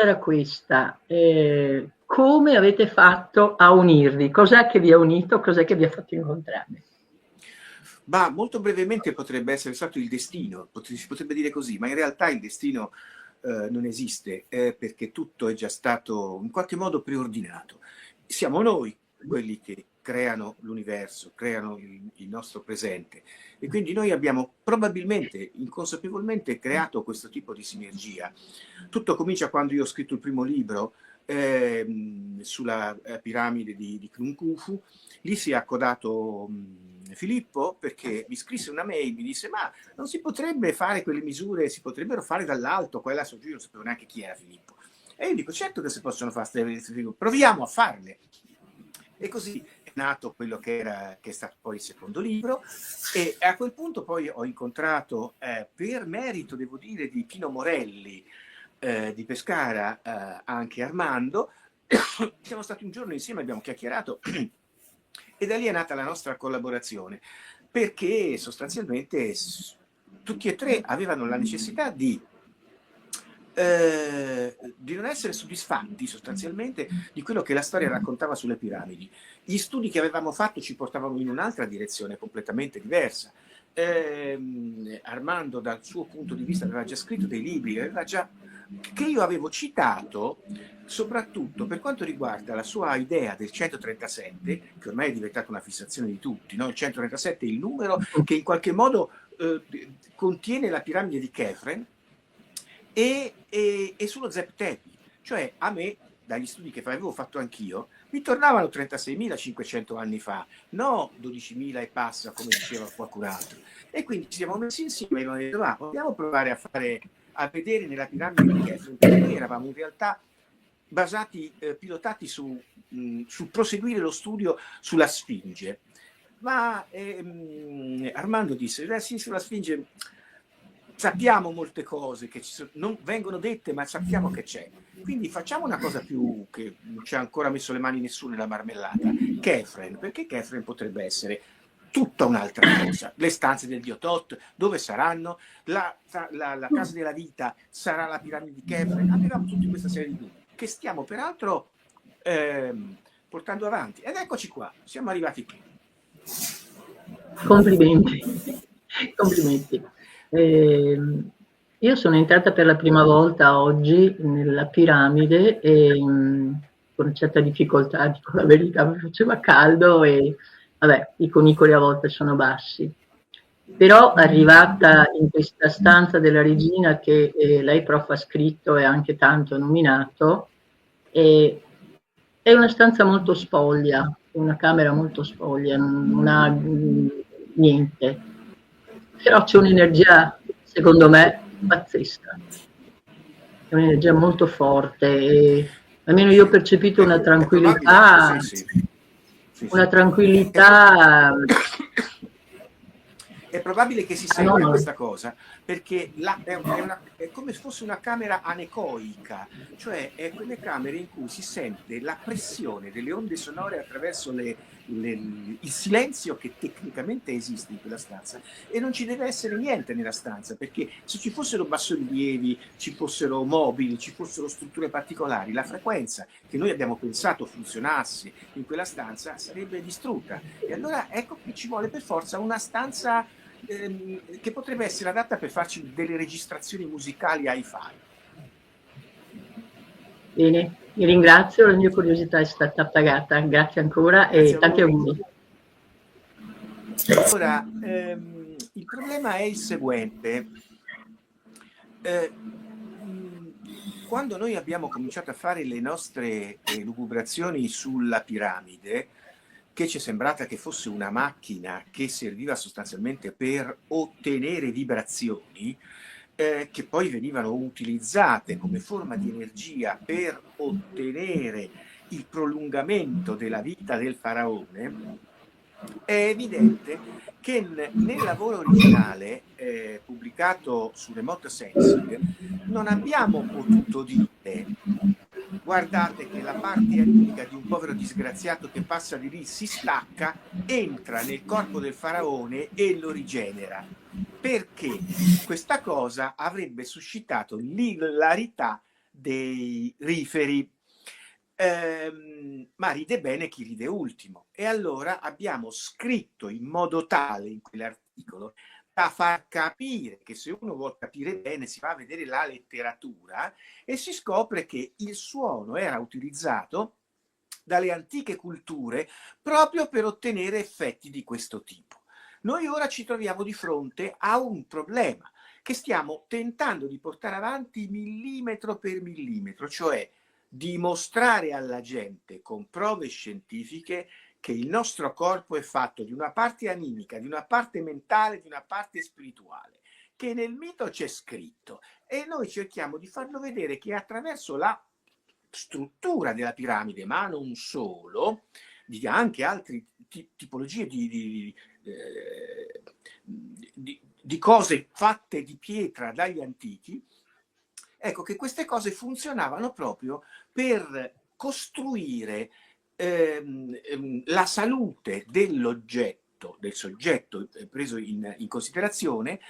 era questa: come avete fatto a unirvi? Cos'è che vi ha unito? Cos'è che vi ha fatto incontrare? Ma molto brevemente potrebbe essere stato il destino, si potrebbe dire così, ma in realtà il destino non esiste, perché tutto è già stato in qualche modo preordinato. Siamo noi quelli che creano l'universo, creano il nostro presente, e quindi noi abbiamo probabilmente, inconsapevolmente, creato questo tipo di sinergia. Tutto comincia quando io ho scritto il primo libro sulla piramide di Khnum Khufu. Lì si è accodato Filippo, perché mi scrisse una mail, mi disse: ma non si potrebbe fare quelle misure, si potrebbero fare dall'alto, quella su giù. Io non sapevo neanche chi era Filippo, e io dico: certo che si possono fare, proviamo a farle. E così è nato quello che è stato poi il secondo libro, e a quel punto poi ho incontrato, per merito devo dire di Pino Morelli di Pescara, anche Armando. Siamo stati un giorno insieme, abbiamo chiacchierato e da lì è nata la nostra collaborazione, perché sostanzialmente tutti e tre avevano la necessità di non essere soddisfatti sostanzialmente di quello che la storia raccontava sulle piramidi. Gli studi che avevamo fatto ci portavano in un'altra direzione completamente diversa. Armando dal suo punto di vista aveva già scritto dei libri, che io avevo citato soprattutto per quanto riguarda la sua idea del 137, che ormai è diventata una fissazione di tutti, no? Il 137 è il numero che in qualche modo contiene la piramide di Kefren, e sullo Zep Tepi. Cioè, a me, dagli studi che avevo fatto anch'io, mi tornavano 36.500 anni fa, no 12.000 e passa, come diceva qualcun altro. E quindi ci siamo messi insieme e abbiamo detto: va, vogliamo provare a vedere nella piramide di Kefren, perché noi eravamo in realtà pilotati sul proseguire lo studio sulla Sfinge. Ma Armando disse: sì, sulla Sfinge sappiamo molte cose che non vengono dette, ma sappiamo che c'è. Quindi facciamo una cosa più, che non ci ha ancora messo le mani nessuno nella marmellata: Kefren, perché Kefren potrebbe essere tutta un'altra cosa. Le stanze del dio Tot, dove saranno? La casa della vita sarà la piramide di Kefren? Avevamo tutta questa serie di dubbi, che stiamo peraltro portando avanti. Ed eccoci qua, siamo arrivati qui. Complimenti, complimenti. Io sono entrata per la prima volta oggi nella piramide e con una certa difficoltà, dico la verità, mi faceva caldo e vabbè, i cunicoli a volte sono bassi. Però arrivata in questa stanza della regina che lei prof ha scritto e anche tanto nominato, e è una stanza molto spoglia, una camera molto spoglia, non ha niente, però c'è un'energia, secondo me, pazzesca, è un'energia molto forte e almeno io ho percepito È probabile, sì, sì. Sì, una sì. tranquillità. È probabile che si No, senta no. questa cosa, perché è come se fosse una camera anecoica, cioè è quelle camere in cui si sente la pressione delle onde sonore attraverso il silenzio che tecnicamente esiste in quella stanza, e non ci deve essere niente nella stanza, perché se ci fossero bassorilievi, ci fossero mobili, ci fossero strutture particolari, la frequenza che noi abbiamo pensato funzionasse in quella stanza sarebbe distrutta. E allora ecco che ci vuole per forza una stanza che potrebbe essere adatta per farci delle registrazioni musicali hi-fi. Bene, vi ringrazio, la mia curiosità è stata appagata, grazie ancora e Grazie a tanti voi. auguri. Ora, il problema è il seguente. Quando noi abbiamo cominciato a fare le nostre lucubrazioni sulla piramide, che ci è sembrata che fosse una macchina che serviva sostanzialmente per ottenere vibrazioni, che poi venivano utilizzate come forma di energia per ottenere il prolungamento della vita del faraone, è evidente che nel lavoro originale pubblicato su Remote Sensing non abbiamo potuto dire: guardate che la parte aritmica di un povero disgraziato che passa di lì si stacca, entra nel corpo del faraone e lo rigenera, perché questa cosa avrebbe suscitato l'ilarità dei riferi. Ma ride bene chi ride ultimo. E allora abbiamo scritto in modo tale in quell'articolo da far capire che se uno vuol capire bene si va a vedere la letteratura e si scopre che il suono era utilizzato dalle antiche culture proprio per ottenere effetti di questo tipo. Noi ora ci troviamo di fronte a un problema che stiamo tentando di portare avanti millimetro per millimetro, cioè dimostrare alla gente con prove scientifiche che il nostro corpo è fatto di una parte animica, di una parte mentale, di una parte spirituale, che nel mito c'è scritto e noi cerchiamo di farlo vedere che attraverso la struttura della piramide, ma non solo, di anche altre tipologie di cose fatte di pietra dagli antichi, ecco che queste cose funzionavano proprio per costruire la salute dell'oggetto, del soggetto preso in considerazione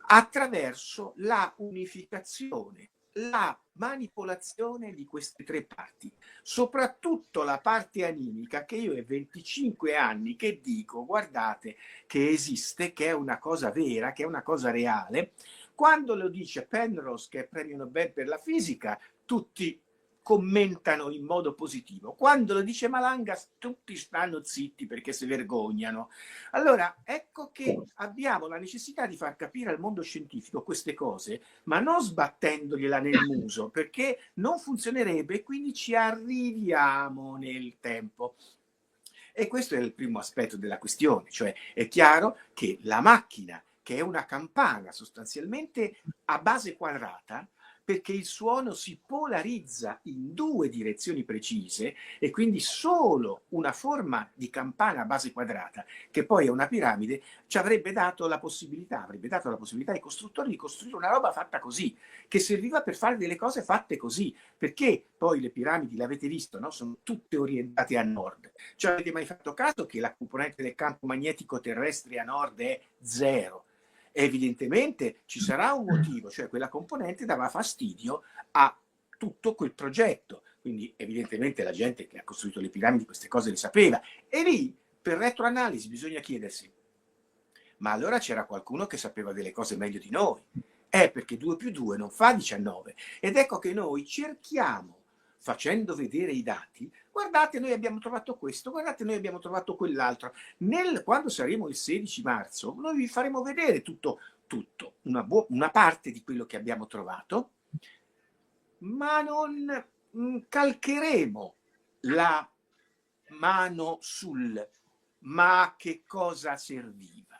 attraverso la unificazione, la manipolazione di queste tre parti, soprattutto la parte animica, che io è 25 anni che dico guardate che esiste, che è una cosa vera, che è una cosa reale. Quando lo dice Penrose, che è premio Nobel per la fisica, tutti commentano in modo positivo. Quando lo dice Malanga, tutti stanno zitti perché si vergognano. Allora, ecco che abbiamo la necessità di far capire al mondo scientifico queste cose, ma non sbattendogliela nel muso, perché non funzionerebbe e quindi ci arriviamo nel tempo. E questo è il primo aspetto della questione, cioè è chiaro che la macchina, che è una campana sostanzialmente a base quadrata, perché il suono si polarizza in due direzioni precise e quindi solo una forma di campana a base quadrata, che poi è una piramide, ci avrebbe dato la possibilità ai costruttori di costruire una roba fatta così, che serviva per fare delle cose fatte così, perché poi le piramidi, l'avete visto, no? Sono tutte orientate a nord. Cioè, avete mai fatto caso che la componente del campo magnetico terrestre a nord è 0? Evidentemente ci sarà un motivo, cioè quella componente dava fastidio a tutto quel progetto. Quindi evidentemente la gente che ha costruito le piramidi queste cose le sapeva. E lì, per retroanalisi, bisogna chiedersi, ma allora c'era qualcuno che sapeva delle cose meglio di noi? Perché 2 più 2 non fa 19. Ed ecco che noi cerchiamo, facendo vedere i dati, guardate noi abbiamo trovato questo, guardate noi abbiamo trovato quell'altro. Quando saremo il 16 marzo, noi vi faremo vedere tutto una parte di quello che abbiamo trovato, ma non calcheremo la mano sul ma a che cosa serviva.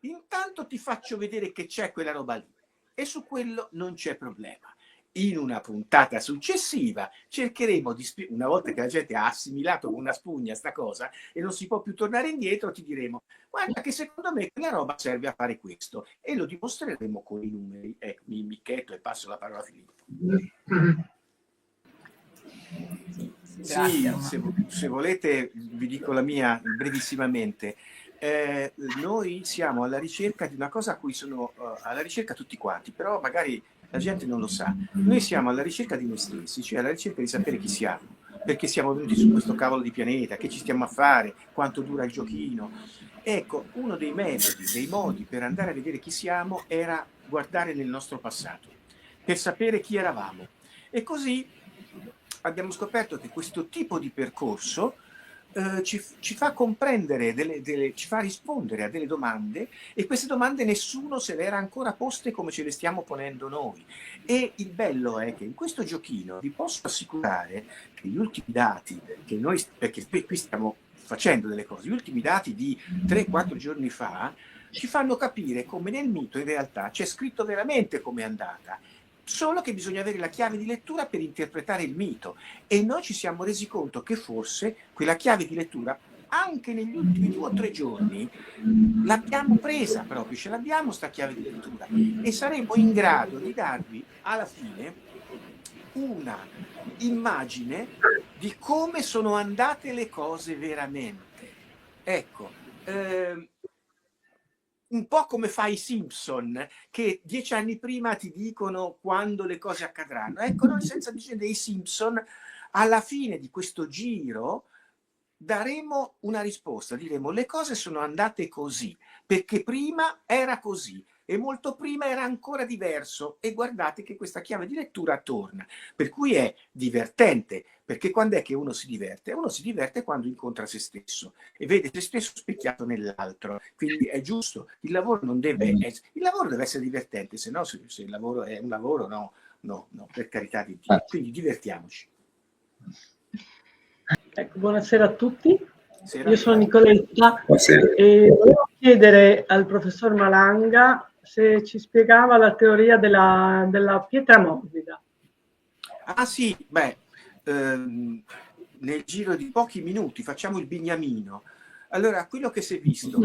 Intanto ti faccio vedere che c'è quella roba lì e su quello non c'è problema. In una puntata successiva cercheremo di una volta che la gente ha assimilato con una spugna sta cosa e non si può più tornare indietro, ti diremo guarda che secondo me quella roba serve a fare questo e lo dimostreremo con i numeri. Mi micchetto e passo la parola a Filippo. Sì, se volete vi dico la mia brevissimamente. Noi siamo alla ricerca di una cosa a cui sono alla ricerca tutti quanti, però magari la gente non lo sa. Noi siamo alla ricerca di noi stessi, cioè alla ricerca di sapere chi siamo, perché siamo venuti su questo cavolo di pianeta, che ci stiamo a fare, quanto dura il giochino. Ecco, uno dei metodi, dei modi per andare a vedere chi siamo era guardare nel nostro passato, per sapere chi eravamo. E così abbiamo scoperto che questo tipo di percorso ci fa comprendere, ci fa rispondere a delle domande e queste domande nessuno se le era ancora poste come ce le stiamo ponendo noi. E il bello è che in questo giochino vi posso assicurare che gli ultimi dati che noi, perché qui stiamo facendo delle cose, gli ultimi dati di 3-4 giorni fa ci fanno capire come nel mito in realtà c'è scritto veramente come è andata, solo che bisogna avere la chiave di lettura per interpretare il mito e noi ci siamo resi conto che forse quella chiave di lettura anche negli ultimi 2 o 3 giorni l'abbiamo presa proprio, ce l'abbiamo sta chiave di lettura e saremo in grado di darvi alla fine una immagine di come sono andate le cose veramente. Ecco, un po' come fa i Simpson, che 10 anni prima ti dicono quando le cose accadranno. Ecco, noi senza bisogno dei Simpson, alla fine di questo giro daremo una risposta, diremo le cose sono andate così, perché prima era così e molto prima era ancora diverso, e guardate che questa chiave di lettura torna, per cui è divertente, perché quando è che uno si diverte? Uno si diverte quando incontra se stesso e vede se stesso specchiato nell'altro, quindi è giusto, il lavoro non deve essere, il lavoro deve essere divertente, se no se il lavoro è un lavoro no, per carità di Dio, quindi divertiamoci. Ecco, buonasera a tutti, Sera. io sono Nicoletta e volevo chiedere al professor Malanga se ci spiegava la teoria della pietra morbida. Ah sì, beh, nel giro di pochi minuti facciamo il bignamino. Allora, quello che si è visto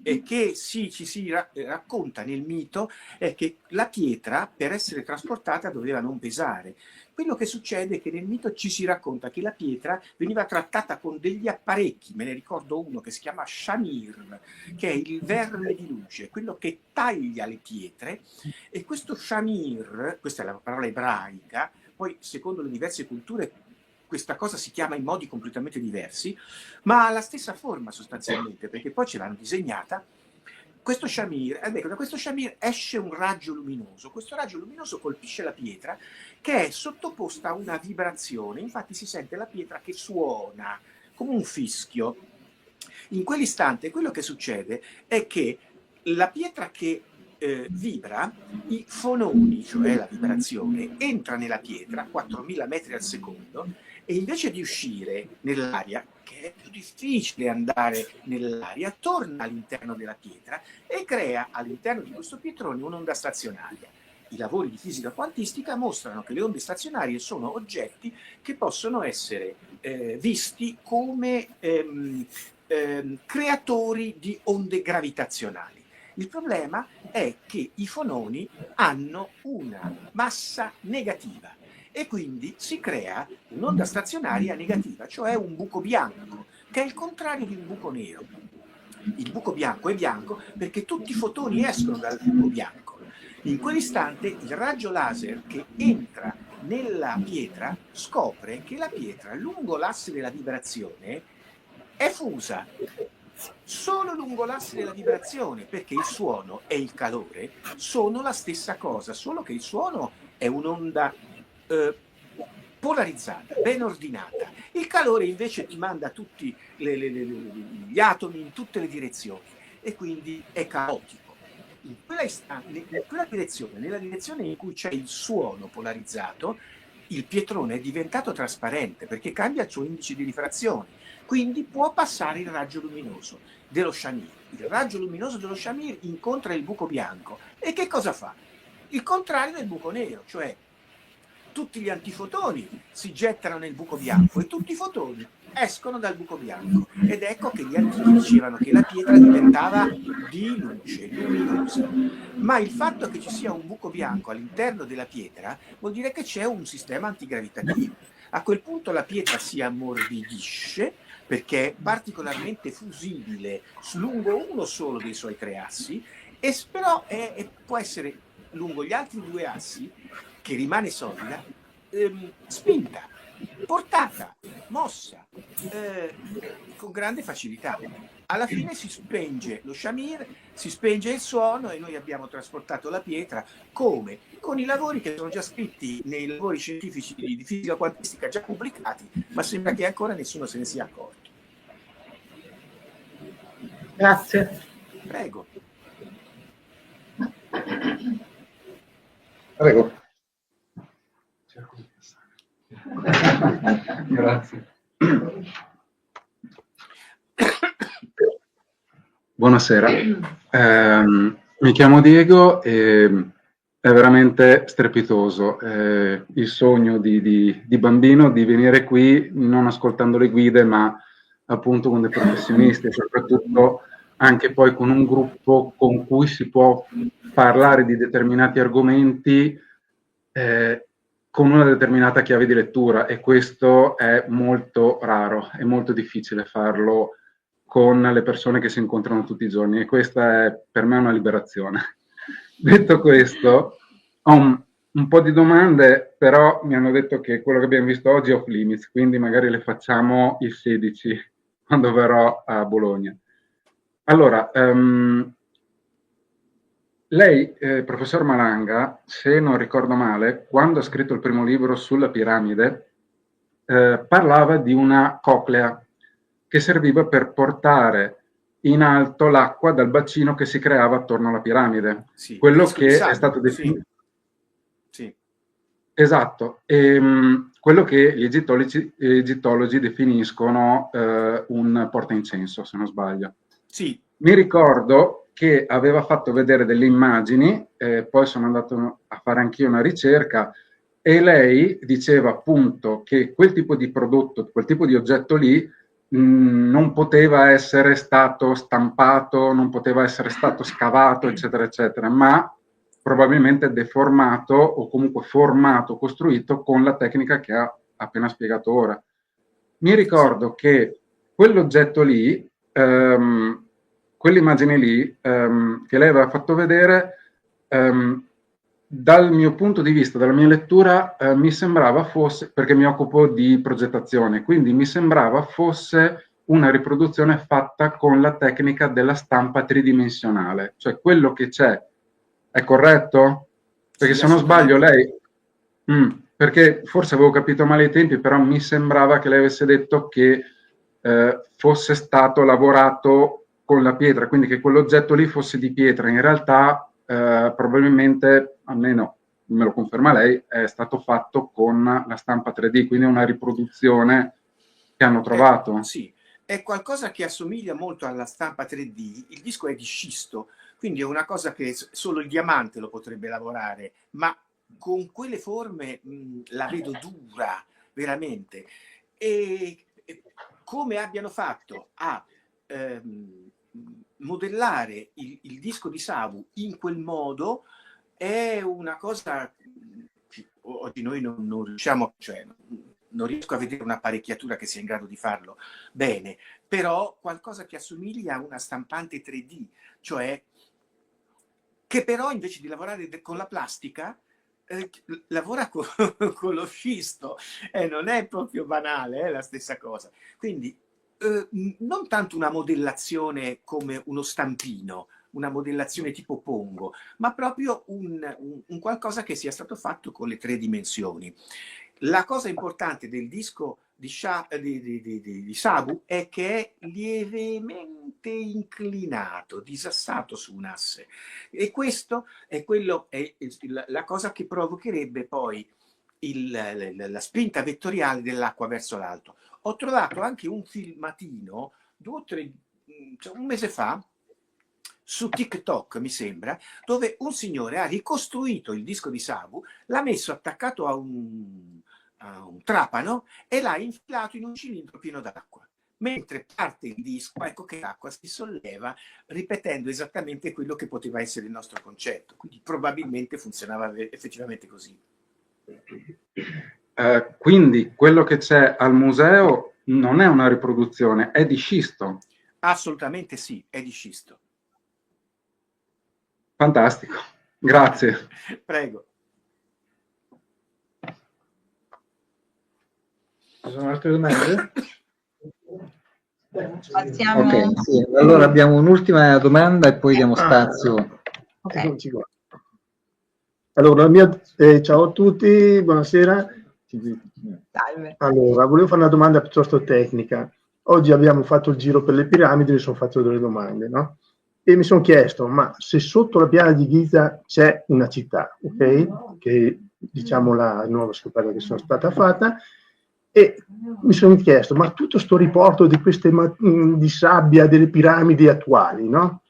e che ci si racconta nel mito è che la pietra, per essere trasportata, doveva non pesare. Quello che succede è che nel mito ci si racconta che la pietra veniva trattata con degli apparecchi, me ne ricordo uno che si chiama Shamir, che è il verme di luce, quello che taglia le pietre, e questo Shamir, questa è la parola ebraica, poi secondo le diverse culture questa cosa si chiama in modi completamente diversi, ma ha la stessa forma sostanzialmente, perché poi ce l'hanno disegnata. Questo Shamir, da questo Shamir esce un raggio luminoso, questo raggio luminoso colpisce la pietra che è sottoposta a una vibrazione, infatti si sente la pietra che suona come un fischio. In quell'istante quello che succede è che la pietra che vibra, i fononi, cioè la vibrazione, entra nella pietra a 4000 metri al secondo, e invece di uscire nell'aria, che è più difficile andare nell'aria, torna all'interno della pietra e crea all'interno di questo pietrone un'onda stazionaria. I lavori di fisica quantistica mostrano che le onde stazionarie sono oggetti che possono essere visti come creatori di onde gravitazionali. Il problema è che i fononi hanno una massa negativa e quindi si crea un'onda stazionaria negativa, cioè un buco bianco, che è il contrario di un buco nero. Il buco bianco è bianco perché tutti i fotoni escono dal buco bianco. In quell'istante il raggio laser che entra nella pietra scopre che la pietra lungo l'asse della vibrazione è fusa. Solo lungo l'asse della vibrazione, perché il suono e il calore sono la stessa cosa, solo che il suono è un'onda polarizzata, ben ordinata. Il calore invece ti manda tutti gli atomi in tutte le direzioni e quindi è caotico. In quella direzione, nella direzione in cui c'è il suono polarizzato, il pietrone è diventato trasparente perché cambia il suo indice di rifrazione, quindi può passare il raggio luminoso dello Shamir. Il raggio luminoso dello Shamir incontra il buco bianco e che cosa fa? Il contrario del buco nero, cioè tutti gli antifotoni si gettano nel buco bianco e tutti i fotoni escono dal buco bianco, ed ecco che gli antichi dicevano che la pietra diventava di luce, luminosa. Ma il fatto che ci sia un buco bianco all'interno della pietra vuol dire che c'è un sistema antigravitativo. A quel punto la pietra si ammorbidisce perché è particolarmente fusibile lungo uno solo dei suoi tre assi, e però può essere lungo gli altri due assi, che rimane solida, spinta, portata, mossa con grande facilità. Alla fine si spenge lo Shamir, si spenge il suono e noi abbiamo trasportato la pietra, come? Con i lavori che sono già scritti nei lavori scientifici di fisica quantistica già pubblicati, ma sembra che ancora nessuno se ne sia accorto. Grazie. Prego. Prego. Grazie. Buonasera, mi chiamo Diego e è veramente strepitoso il sogno di bambino di venire qui non ascoltando le guide, ma appunto con dei professionisti e soprattutto anche poi con un gruppo con cui si può parlare di determinati argomenti con una determinata chiave di lettura, e questo è molto raro, è molto difficile farlo con le persone che si incontrano tutti i giorni, e questa è per me una liberazione. Detto questo, ho un po' di domande, però mi hanno detto che quello che abbiamo visto oggi è off limits, quindi magari le facciamo il 16, quando verrò a Bologna. Allora, lei, professor Malanga, se non ricordo male, quando ha scritto il primo libro sulla piramide, parlava di una coclea che serviva per portare in alto l'acqua dal bacino che si creava attorno alla piramide. Sì, Quello disco di che è Sabu, stato definito. sì. Esatto, quello che gli egittologi definiscono un portaincenso, se non sbaglio. Sì. Mi ricordo che aveva fatto vedere delle immagini, poi sono andato a fare anch'io una ricerca, e lei diceva appunto che quel tipo di prodotto, quel tipo di oggetto lì, non poteva essere stato stampato, non poteva essere stato scavato, eccetera, eccetera, ma probabilmente deformato o comunque formato, costruito con la tecnica che ha appena spiegato ora. Mi ricordo che quell'oggetto lì, quell'immagine lì che lei aveva fatto vedere, dal mio punto di vista, dalla mia lettura, mi sembrava fosse, perché mi occupo di progettazione, quindi mi sembrava fosse una riproduzione fatta con la tecnica della stampa tridimensionale, cioè quello che c'è è corretto? Perché Sì, se non sbaglio assolutamente. lei, perché forse avevo capito male i tempi, però mi sembrava che lei avesse detto che fosse stato lavorato con la pietra, quindi che quell'oggetto lì fosse di pietra. In realtà probabilmente, almeno me lo conferma lei, è stato fatto con la stampa 3D, quindi una riproduzione che hanno trovato. Sì, è qualcosa che assomiglia molto alla stampa 3D. Il disco è di scisto, quindi è una cosa che solo il diamante lo potrebbe lavorare, ma con quelle forme la vedo dura, veramente. E come abbiano fatto a modellare il disco di Sabu in quel modo è una cosa che oggi noi non riusciamo, cioè non riesco a vedere un'apparecchiatura che sia in grado di farlo bene, però qualcosa che assomiglia a una stampante 3D, cioè che però invece di lavorare con la plastica lavora con lo scisto, non è proprio banale, è la stessa cosa. Quindi non tanto una modellazione come uno stampino, una modellazione tipo Pongo, ma proprio un qualcosa che sia stato fatto con le 3 dimensioni. La cosa importante del disco di Sabu è che è lievemente inclinato, disassato su un asse, e questo è la cosa che provocherebbe poi la spinta vettoriale dell'acqua verso l'alto. Ho trovato anche un filmatino cioè un mese fa su TikTok, mi sembra, dove un signore ha ricostruito il disco di Sabu, l'ha messo attaccato a un trapano e l'ha infilato in un cilindro pieno d'acqua. Mentre parte il disco, ecco che l'acqua si solleva, ripetendo esattamente quello che poteva essere il nostro concetto. Quindi probabilmente funzionava effettivamente così. Quindi quello che c'è al museo non è una riproduzione, è di scisto. Assolutamente sì, è di scisto. Fantastico, grazie. Prego. Ci sono altre domande? Passiamo. Ok, sì. Allora abbiamo un'ultima domanda e poi diamo spazio. Ok. Allora, ciao a tutti, buonasera. Salve. Allora, volevo fare una domanda piuttosto tecnica. Oggi abbiamo fatto il giro per le piramidi, mi sono fatto delle domande, no? E mi sono chiesto, ma se sotto la piana di Giza c'è una città, ok? Che diciamo la nuova scoperta che sono stata fatta, e mi sono chiesto, ma tutto sto riporto di queste di sabbia delle piramidi attuali, no?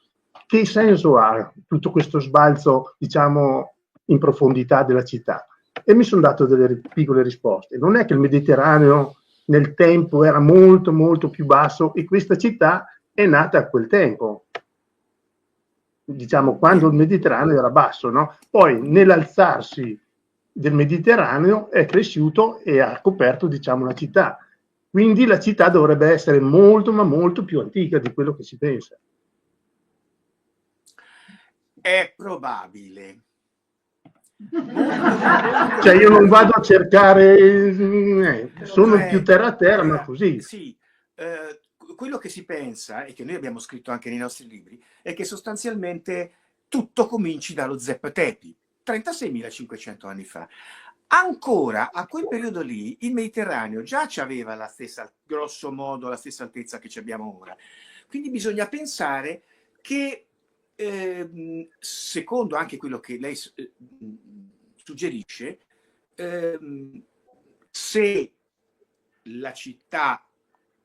Che senso ha tutto questo sbalzo, diciamo, in profondità della città? E mi sono dato delle piccole risposte. Non è che il Mediterraneo nel tempo era molto molto più basso e questa città è nata a quel tempo, diciamo quando il Mediterraneo era basso, no? Poi nell'alzarsi del Mediterraneo è cresciuto e ha coperto, diciamo, la città. Quindi la città dovrebbe essere molto, ma molto più antica di quello che si pensa. È probabile. Cioè io non vado a cercare, sono più terra a terra, ma così. Sì, quello che si pensa, e che noi abbiamo scritto anche nei nostri libri, è che sostanzialmente tutto cominci dallo Zep Tepi, 36.500 anni fa. Ancora a quel periodo lì il Mediterraneo già aveva la stessa, grosso modo, la stessa altezza che ci abbiamo ora. Quindi bisogna pensare che, secondo anche quello che lei suggerisce, se la città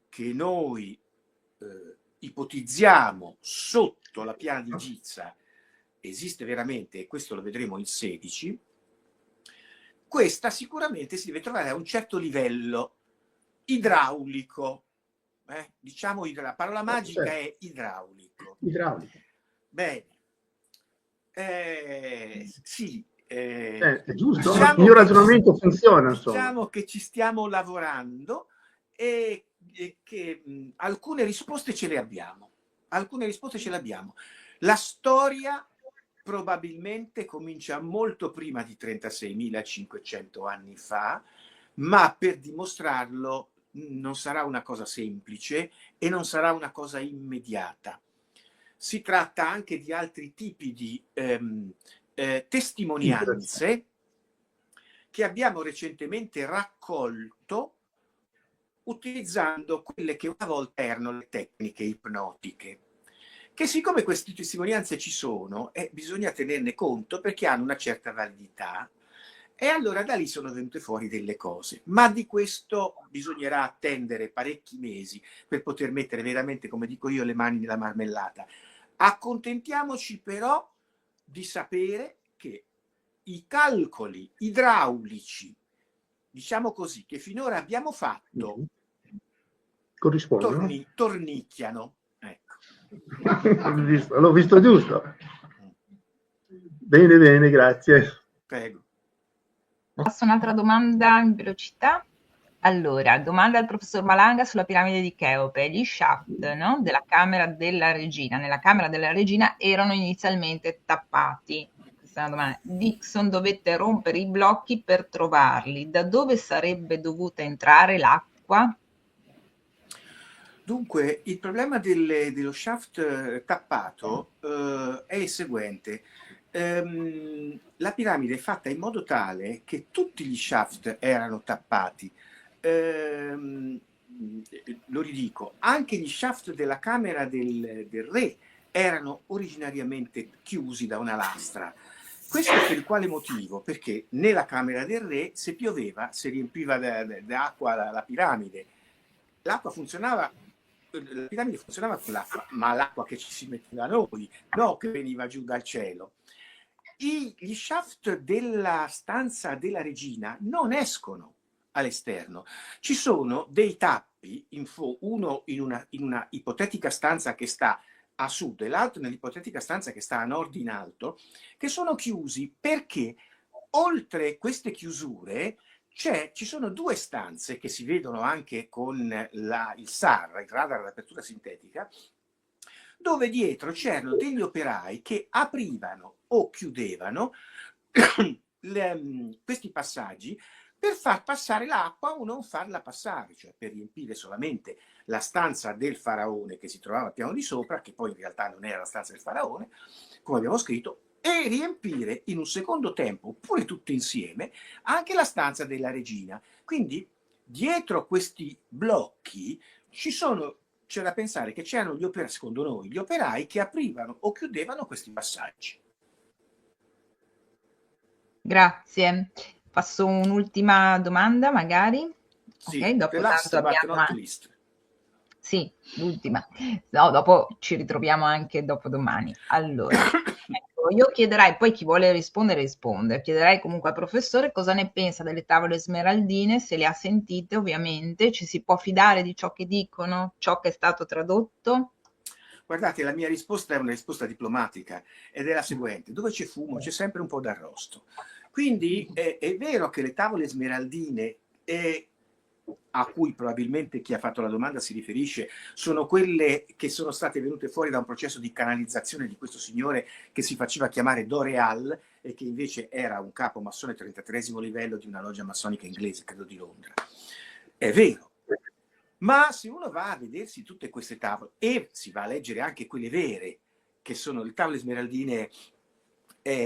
che noi ipotizziamo sotto la piana di Giza esiste veramente, e questo lo vedremo in 16, questa sicuramente si deve trovare a un certo livello idraulico. Diciamo, la parola magica è idraulico. Idraulico. Bene. Sì. È giusto, Diciamo il mio ragionamento funziona. Diciamo che ci stiamo lavorando e che alcune risposte ce le abbiamo. Alcune risposte ce le abbiamo. La storia probabilmente comincia molto prima di 36.500 anni fa, ma per dimostrarlo non sarà una cosa semplice e non sarà una cosa immediata. Si tratta anche di altri tipi di testimonianze che abbiamo recentemente raccolto utilizzando quelle che una volta erano le tecniche ipnotiche, che siccome queste testimonianze ci sono, bisogna tenerne conto perché hanno una certa validità, e allora da lì sono venute fuori delle cose. Ma di questo bisognerà attendere parecchi mesi per poter mettere veramente, come dico io, le mani nella marmellata. Accontentiamoci però di sapere che i calcoli idraulici, diciamo così, che finora abbiamo fatto, corrispondono. Tornicchiano. Ecco. L'ho visto giusto. Bene, bene, grazie. Prego. Posso un'altra domanda in velocità? Allora, domanda al professor Malanga sulla piramide di Cheope. Gli shaft, no, della Camera della Regina, nella Camera della Regina erano inizialmente tappati. Questa è una domanda. Dixon dovette rompere i blocchi per trovarli. Da dove sarebbe dovuta entrare l'acqua? Dunque, il problema dello shaft tappato è il seguente. La piramide è fatta in modo tale che tutti gli shaft erano tappati. Lo ridico, anche gli shaft della camera del re erano originariamente chiusi da una lastra. Questo per quale motivo? Perché nella camera del re, se pioveva, si riempiva d'acqua la piramide. L'acqua funzionava, la piramide funzionava con l'acqua, ma l'acqua che ci si metteva noi, no che veniva giù dal cielo. Gli shaft della stanza della regina non escono all'esterno. Ci sono dei tappi, uno in una ipotetica stanza che sta a sud e l'altro nell'ipotetica stanza che sta a nord in alto, che sono chiusi perché oltre queste chiusure ci sono due stanze che si vedono anche con il SAR, il radar ad apertura sintetica, dove dietro c'erano degli operai che aprivano o chiudevano questi passaggi per far passare l'acqua o non farla passare, cioè per riempire solamente la stanza del faraone che si trovava al piano di sopra, che poi in realtà non era la stanza del faraone, come abbiamo scritto, e riempire in un secondo tempo, oppure tutte insieme, anche la stanza della regina. Quindi dietro questi blocchi c'è da pensare che c'erano gli operai, secondo noi, gli operai che aprivano o chiudevano questi passaggi. Grazie. Passo un'ultima domanda, magari. Sì, ok, dopo tanto abbiamo... Sì, l'ultima. No, dopo ci ritroviamo anche dopodomani. Allora, ecco, io chiederei, poi chi vuole rispondere risponde, chiederei comunque al professore cosa ne pensa delle tavole smeraldine, se le ha sentite ovviamente, ci si può fidare di ciò che dicono, ciò che è stato tradotto? Guardate, la mia risposta è una risposta diplomatica ed è la seguente: dove c'è fumo c'è sempre un po' d'arrosto. Quindi è vero che le tavole smeraldine a cui probabilmente chi ha fatto la domanda si riferisce sono quelle che sono state venute fuori da un processo di canalizzazione di questo signore che si faceva chiamare Doreal e che invece era un capo massone 33° livello di una loggia massonica inglese, credo di Londra. È vero, ma se uno va a vedersi tutte queste tavole e si va a leggere anche quelle vere, che sono le tavole smeraldine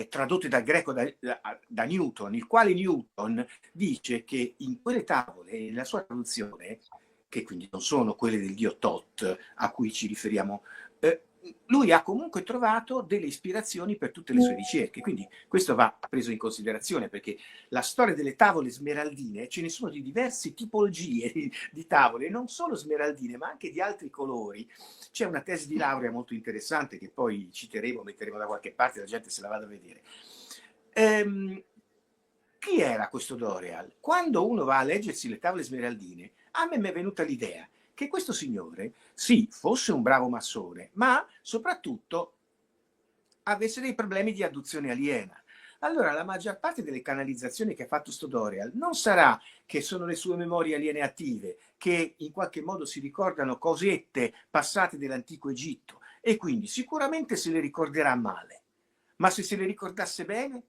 tradotte dal greco da Newton, il quale Newton dice che in quelle tavole, nella sua traduzione, che quindi non sono quelle del dio Thoth a cui ci riferiamo, lui ha comunque trovato delle ispirazioni per tutte le sue ricerche, quindi questo va preso in considerazione, perché la storia delle tavole smeraldine, ce ne sono di diverse tipologie di tavole, non solo smeraldine ma anche di altri colori. C'è una tesi di laurea molto interessante che poi citeremo, metteremo da qualche parte, la gente se la vada a vedere. Chi era questo Doreal? Quando uno va a leggersi le tavole smeraldine, a me mi è venuta l'idea che questo signore, sì, fosse un bravo massone, ma soprattutto avesse dei problemi di adduzione aliena. Allora la maggior parte delle canalizzazioni che ha fatto sto Doreal non sarà che sono le sue memorie aliene attive, che in qualche modo si ricordano cosette passate dell'antico Egitto, e quindi sicuramente se le ricorderà male. Ma se le ricordasse bene?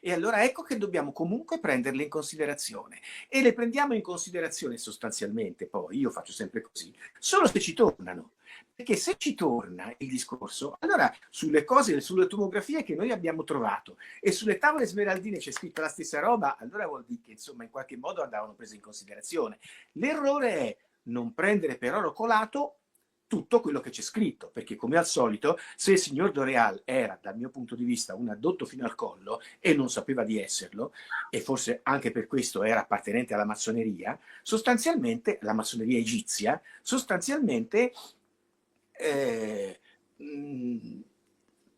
E allora ecco che dobbiamo comunque prenderle in considerazione, e le prendiamo in considerazione sostanzialmente, poi io faccio sempre così, solo se ci tornano, perché se ci torna il discorso, allora sulle cose, sulle tomografie che noi abbiamo trovato e sulle tavole smeraldine c'è scritta la stessa roba, allora vuol dire che insomma in qualche modo andavano prese in considerazione. L'errore è non prendere per oro colato tutto quello che c'è scritto, perché come al solito, se il signor Doreal era, dal mio punto di vista, un addotto fino al collo e non sapeva di esserlo, e forse anche per questo era appartenente alla massoneria, sostanzialmente, la massoneria egizia, sostanzialmente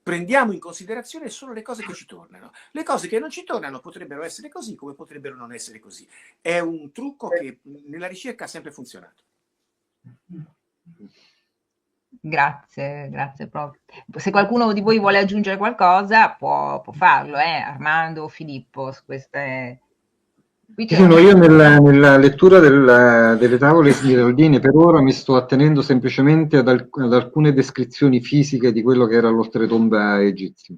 prendiamo in considerazione solo le cose che ci tornano. Le cose che non ci tornano potrebbero essere così, come potrebbero non essere così. È un trucco che nella ricerca ha sempre funzionato. Grazie, grazie proprio. Se qualcuno di voi vuole aggiungere qualcosa può farlo, Armando o Filippo, su queste... Sì, no, io nella lettura delle tavole smeraldine per ora mi sto attenendo semplicemente ad alcune descrizioni fisiche di quello che era l'oltretomba egizio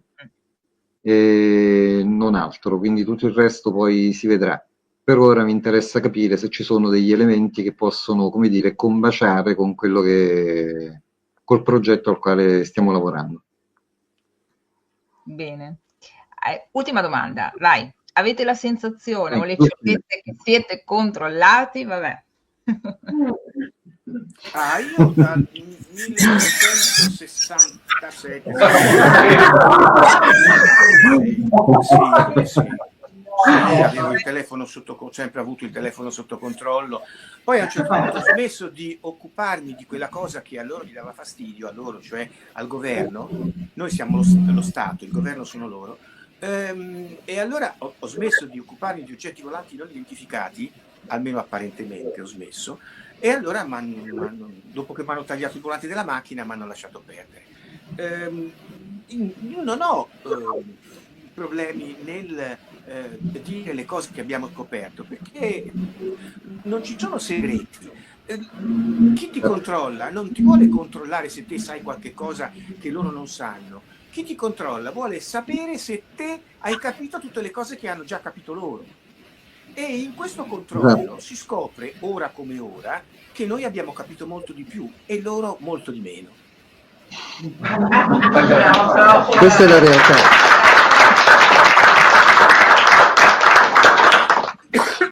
e non altro, quindi tutto il resto poi si vedrà. Per ora mi interessa capire se ci sono degli elementi che possono, come dire, combaciare con quello che col progetto al quale stiamo lavorando. Bene. Ultima domanda, vai. Avete la sensazione o le certezze che siete controllati? Vabbè. Io dal 1967 sì. Avevo il telefono sempre avuto il telefono sotto controllo. Poi a un certo punto ho smesso di occuparmi di quella cosa che a loro gli dava fastidio, a loro, cioè al governo. Noi siamo lo Stato, il governo sono loro. E allora ho smesso di occuparmi di oggetti volanti non identificati, almeno apparentemente ho smesso, e allora dopo che mi hanno tagliato i volanti della macchina mi hanno lasciato perdere. Io non ho problemi nel dire le cose che abbiamo scoperto, perché non ci sono segreti. Chi ti controlla non ti vuole controllare se te sai qualche cosa che loro non sanno. Chi ti controlla vuole sapere se te hai capito tutte le cose che hanno già capito loro. E in questo controllo si scopre, ora come ora, che noi abbiamo capito molto di più e loro molto di meno. Questa è la realtà.